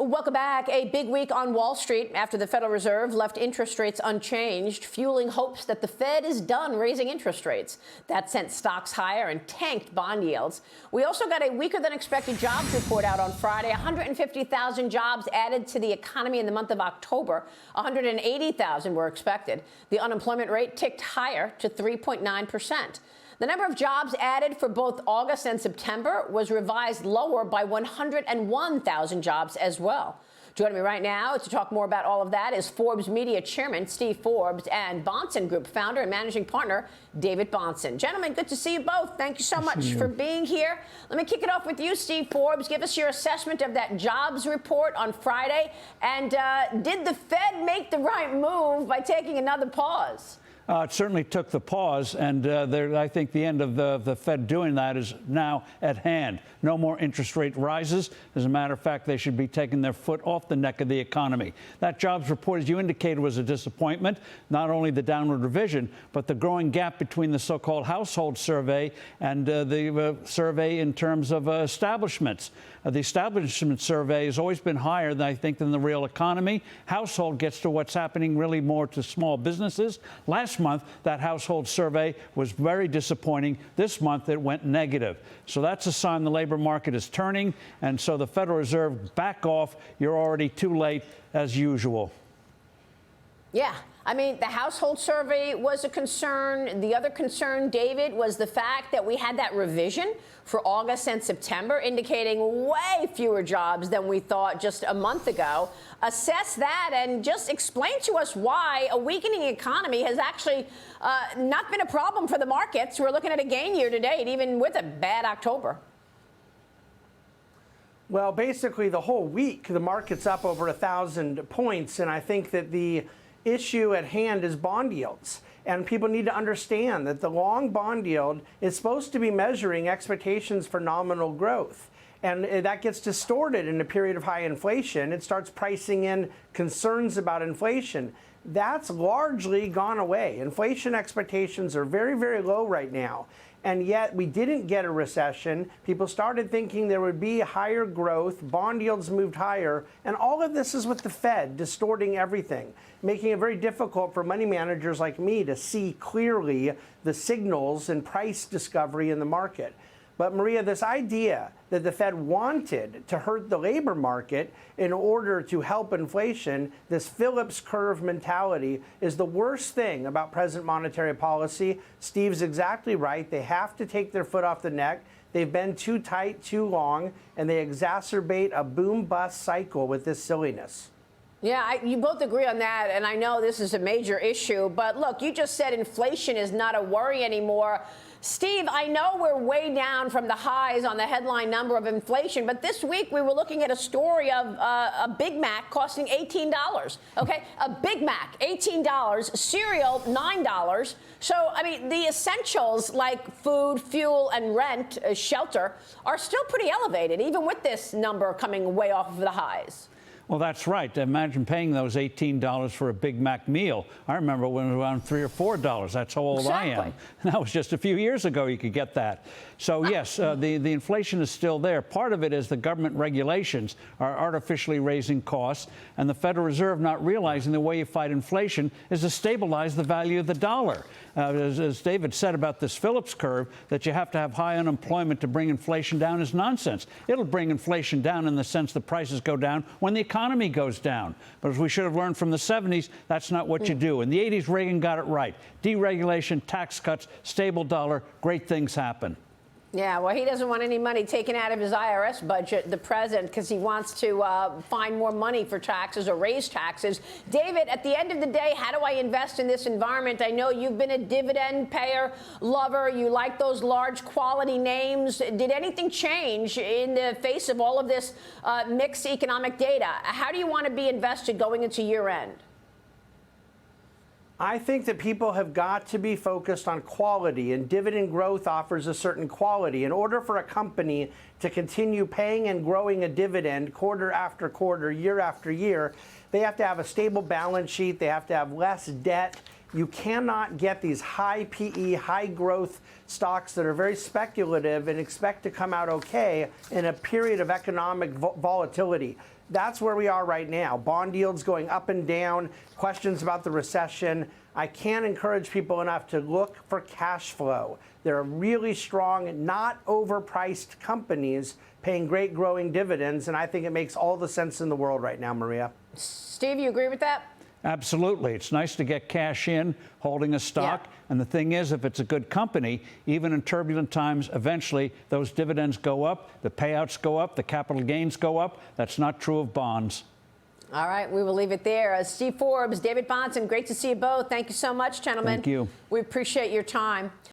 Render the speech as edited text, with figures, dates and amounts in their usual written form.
Welcome back. A big week on Wall Street after the Federal Reserve left interest rates unchanged, fueling hopes that the Fed is done raising interest rates. That sent stocks higher and tanked bond yields. We also got a weaker than expected jobs report out on Friday. 150,000 jobs added to the economy in the month of October. 180,000 were expected. The unemployment rate ticked higher to 3.9%. The number of jobs added for both August and September was revised lower by 101,000 jobs as well. Joining me right now to talk more about all of that is Forbes Media Chairman Steve Forbes and Bahnsen Group founder and managing partner David Bahnsen. Gentlemen, good to see you both. Thank you so much for being here. Let me kick it off with you, Steve Forbes. Give us your assessment of that jobs report on Friday. And did the Fed make the right move by taking another pause? It certainly took the pause, and I think the end of the Fed doing that is now at hand. No more interest rate rises. As a matter of fact, they should be taking their foot off the neck of the economy. That jobs report, as you indicated, was a disappointment. Not only the downward revision, but the growing gap between the so-called household survey and the survey in terms of establishments. The establishment survey has always been higher, than I think, than the real economy. Household gets to what's happening really more to small businesses. Last month, that household survey was very disappointing. This month, it went negative. So that's a sign the labor market is turning. And so the Federal Reserve, back off. You're already too late, as usual. Yeah. I mean, the household survey was a concern. The other concern, David, was the fact that we had that revision for August and September, indicating way fewer jobs than we thought just a month ago. Assess that and just explain to us why a weakening economy has actually not been a problem for the markets. We're looking at a gain year to date, even with a bad October. Well, basically, the whole week, the market's up over 1,000 points. And I think that the issue at hand is bond yields. And people need to understand that the long bond yield is supposed to be measuring expectations for nominal growth. And that gets distorted in a period of high inflation. It starts pricing in concerns about inflation. That's largely gone away. Inflation expectations are very, very low right now. And yet we didn't get a recession. People started thinking there would be higher growth. Bond yields moved higher. And all of this is with the Fed distorting everything, making it very difficult for money managers like me to see clearly the signals and price discovery in the market. But Maria, this idea that the Fed wanted to hurt the labor market in order to help inflation, this Phillips curve mentality, is the worst thing about present monetary policy. Steve's exactly right. They have to take their foot off the neck. They've been too tight, too long, and they exacerbate a boom-bust cycle with this silliness. Yeah, you both agree on that, and I know this is a major issue. But look, you just said inflation is not a worry anymore. Steve, I know we're way down from the highs on the headline number of inflation, but this week we were looking at a story of a Big Mac costing $18. Okay, a Big Mac, $18, cereal, $9. So, I mean, the essentials like food, fuel, and rent, shelter, are still pretty elevated, even with this number coming way off of the highs. Well, that's right. Imagine paying those $18 for a Big Mac meal. I remember when it was around $3 or $4. That's how old I am. That was just a few years ago you could get that. So, yes, the inflation is still there. Part of it is the government regulations are artificially raising costs, and the Federal Reserve not realizing the way you fight inflation is to stabilize the value of the dollar. As David said about this Phillips curve, that you have to have high unemployment to bring inflation down is nonsense. It'll bring inflation down in the sense the prices go down when the economy goes down. But as we should have learned from the 70s, that's not what you do. In the 80s, Reagan got it right. Deregulation, tax cuts, stable dollar, great things happen. Yeah, well, he doesn't want any money taken out of his IRS budget, the president, because he wants to find more money for taxes or raise taxes. David, at the end of the day, how do I invest in this environment? I know you've been a dividend payer lover. You like those large quality names. Did anything change in the face of all of this mixed economic data? How do you want to be invested going into year end? I think that people have got to be focused on quality, and dividend growth offers a certain quality. In order for a company to continue paying and growing a dividend quarter after quarter, year after year, they have to have a stable balance sheet. They have to have less debt. You cannot get these high PE, high growth stocks that are very speculative and expect to come out okay in a period of economic volatility. That's where we are right now. Bond yields going up and down, questions about the recession. I can't encourage people enough to look for cash flow. There are really strong, not overpriced companies paying great growing dividends, and I think it makes all the sense in the world right now, Maria. Steve, you agree with that? Absolutely. It's nice to get cash in, holding a stock. Yeah. And the thing is, if it's a good company, even in turbulent times, eventually those dividends go up, the payouts go up, the capital gains go up. That's not true of bonds. All right, we will leave it there. Steve Forbes, David Bahnsen, great to see you both. Thank you so much, gentlemen. Thank you. We appreciate your time.